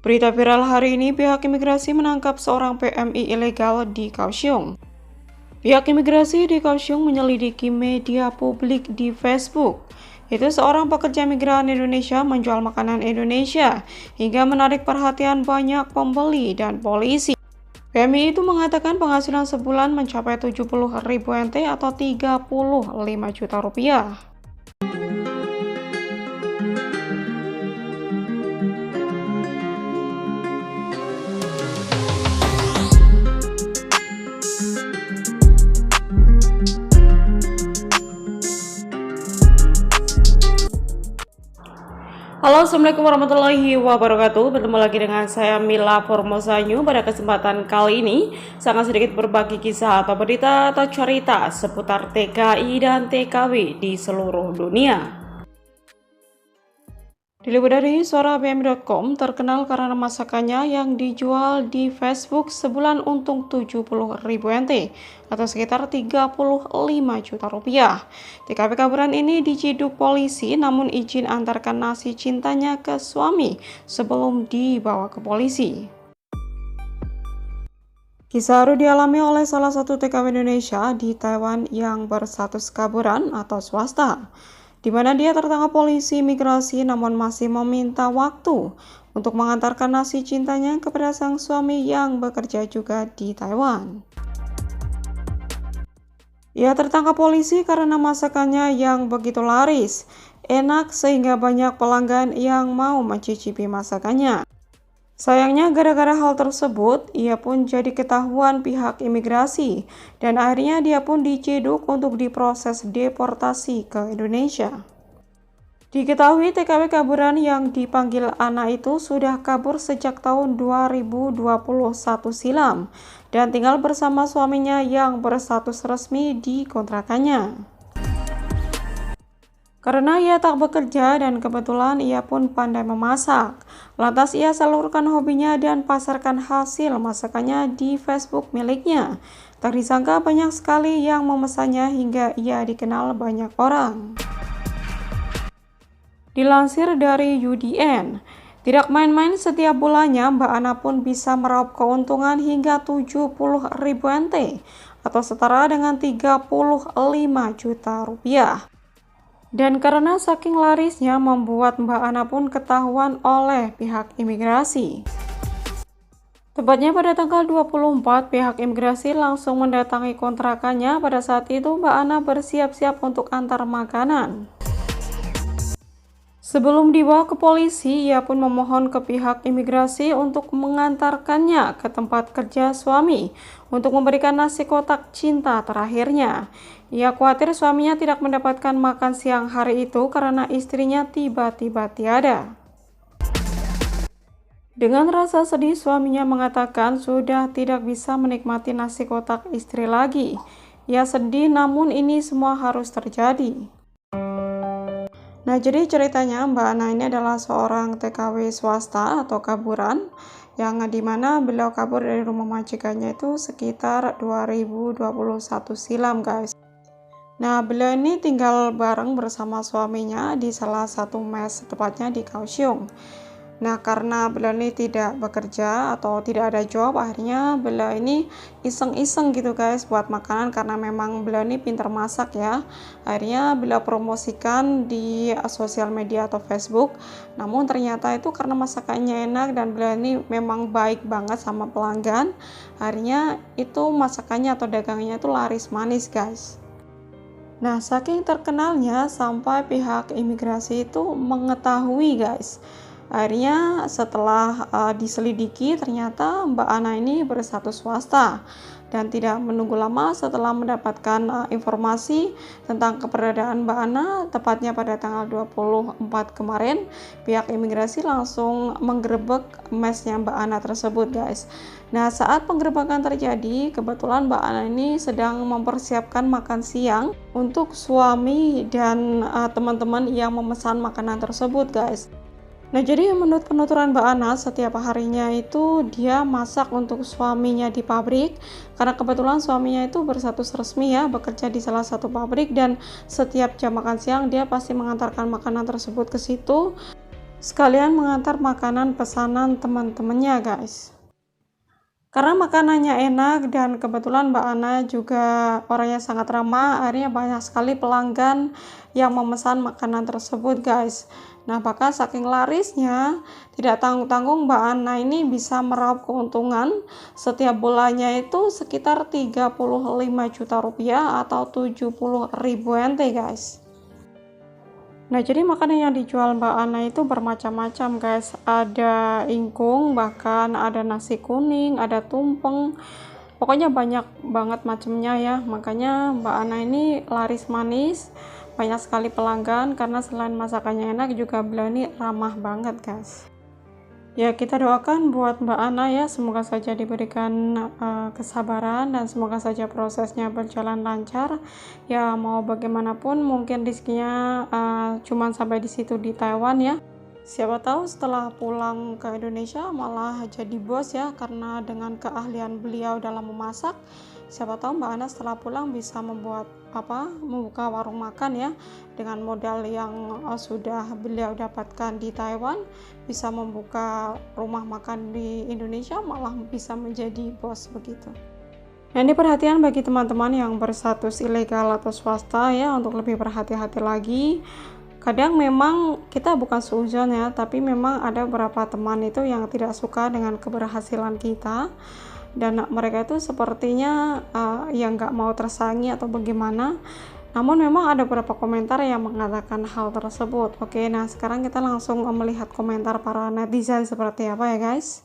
Berita viral hari ini, pihak imigrasi menangkap seorang PMI ilegal di Kaohsiung. Pihak imigrasi di Kaohsiung menyelidiki media publik di Facebook. Itu seorang pekerja migran Indonesia menjual makanan Indonesia hingga menarik perhatian banyak pembeli dan polisi. PMI itu mengatakan penghasilan sebulan mencapai 70.000 NT atau 35 juta rupiah. Halo, assalamualaikum warahmatullahi wabarakatuh. Bertemu lagi dengan saya Mila Formosanyu. Pada kesempatan kali ini sangat sedikit berbagi kisah atau berita atau cerita seputar TKI dan TKW di seluruh dunia. Diliput dari suarabm.com, terkenal karena masakannya yang dijual di Facebook sebulan untung 70.000 NT atau sekitar 35 juta rupiah. TKW kaburan ini diciduk polisi namun izin antarkan nasi cintanya ke suami sebelum dibawa ke polisi. Kisah haru dialami oleh salah satu TKW Indonesia di Taiwan yang berstatus kaburan atau swasta, di mana dia tertangkap polisi imigrasi namun masih meminta waktu untuk mengantarkan nasi cintanya kepada sang suami yang bekerja juga di Taiwan. Ia tertangkap polisi karena masakannya yang begitu laris, enak sehingga banyak pelanggan yang mau mencicipi masakannya. Sayangnya gara-gara hal tersebut, ia pun jadi ketahuan pihak imigrasi dan akhirnya dia pun diciduk untuk diproses deportasi ke Indonesia. Diketahui TKW kaburan yang dipanggil anak itu sudah kabur sejak tahun 2021 silam dan tinggal bersama suaminya yang berstatus resmi di kontrakannya. Karena ia tak bekerja dan kebetulan ia pun pandai memasak, lantas ia salurkan hobinya dan pasarkan hasil masakannya di Facebook miliknya. Tak disangka banyak sekali yang memesannya hingga ia dikenal banyak orang. Dilansir dari UDN, tidak main-main setiap bulannya Mbak Ana pun bisa meraup keuntungan hingga 70.000 NT atau setara dengan 35 juta rupiah. Dan karena saking larisnya membuat Mbak Ana pun ketahuan oleh pihak imigrasi. Tepatnya pada tanggal 24, pihak imigrasi langsung mendatangi kontrakannya. Pada saat itu Mbak Ana bersiap-siap untuk antar makanan. Sebelum dibawa ke polisi, ia pun memohon ke pihak imigrasi untuk mengantarkannya ke tempat kerja suami untuk memberikan nasi kotak cinta terakhirnya. Ia khawatir suaminya tidak mendapatkan makan siang hari itu karena istrinya tiba-tiba tiada. Dengan rasa sedih, suaminya mengatakan sudah tidak bisa menikmati nasi kotak istri lagi. Ia sedih namun ini semua harus terjadi. Nah, jadi ceritanya Mbak Ana ini adalah seorang TKW swasta atau kaburan yang dimana beliau kabur dari rumah majikannya itu sekitar 2021 silam, guys. Nah, beliau ini tinggal bareng bersama suaminya di salah satu mes, tepatnya di Kaohsiung. Nah, karena beliau ini tidak bekerja atau tidak ada job, akhirnya beliau ini iseng-iseng gitu guys buat makanan karena memang beliau ini pintar masak ya. Akhirnya beliau promosikan di sosial media atau Facebook. Namun ternyata itu karena masakannya enak dan beliau ini memang baik banget sama pelanggan. Akhirnya itu masakannya atau dagangnya itu laris manis guys. Nah, saking terkenalnya sampai pihak imigrasi itu mengetahui guys. Akhirnya setelah diselidiki ternyata Mbak Ana ini berstatus swasta dan tidak menunggu lama setelah mendapatkan informasi tentang keberadaan Mbak Ana, tepatnya pada tanggal 24 kemarin pihak imigrasi langsung menggerebek mesnya Mbak Ana tersebut guys. Nah, saat penggerebekan terjadi kebetulan Mbak Ana ini sedang mempersiapkan makan siang untuk suami dan teman-teman yang memesan makanan tersebut guys. Nah, jadi menurut penuturan Mbak Ana, setiap harinya itu dia masak untuk suaminya di pabrik, karena kebetulan suaminya itu berstatus resmi ya, bekerja di salah satu pabrik, dan setiap jam makan siang dia pasti mengantarkan makanan tersebut ke situ. sekalian mengantar makanan pesanan teman-temannya guys. Karena makanannya enak dan kebetulan Mbak Ana juga orangnya sangat ramah, akhirnya banyak sekali pelanggan yang memesan makanan tersebut guys. Nah bahkan saking larisnya, tidak tanggung-tanggung Mbak Ana ini bisa meraup keuntungan setiap bulannya itu sekitar 35 juta rupiah atau 70.000 NT guys. Nah jadi makanan yang dijual Mbak Ana itu bermacam-macam guys, ada ingkung, bahkan ada nasi kuning, ada tumpeng, pokoknya banyak banget macamnya ya. Makanya Mbak Ana ini laris manis, banyak sekali pelanggan karena selain masakannya enak juga beliau ini ramah banget guys. Ya kita doakan buat Mbak Ana ya, semoga saja diberikan kesabaran dan semoga saja prosesnya berjalan lancar. Ya mau bagaimanapun mungkin rezekinya cuman sampai di situ di Taiwan ya. Siapa tahu setelah pulang ke Indonesia malah jadi bos ya, karena dengan keahlian beliau dalam memasak, siapa tahu Mbak Ana setelah pulang bisa membuka warung makan ya, dengan modal yang sudah beliau dapatkan di Taiwan, bisa membuka rumah makan di Indonesia, malah bisa menjadi bos begitu. Nah ini perhatian bagi teman-teman yang berstatus ilegal atau swasta ya, untuk lebih berhati-hati lagi. Kadang memang kita bukan suudzon ya, tapi memang ada beberapa teman itu yang tidak suka dengan keberhasilan kita, dan mereka itu sepertinya yang nggak mau tersaingi atau bagaimana. Namun memang ada beberapa komentar yang mengatakan hal tersebut. Oke, nah sekarang kita langsung melihat komentar para netizen seperti apa ya guys.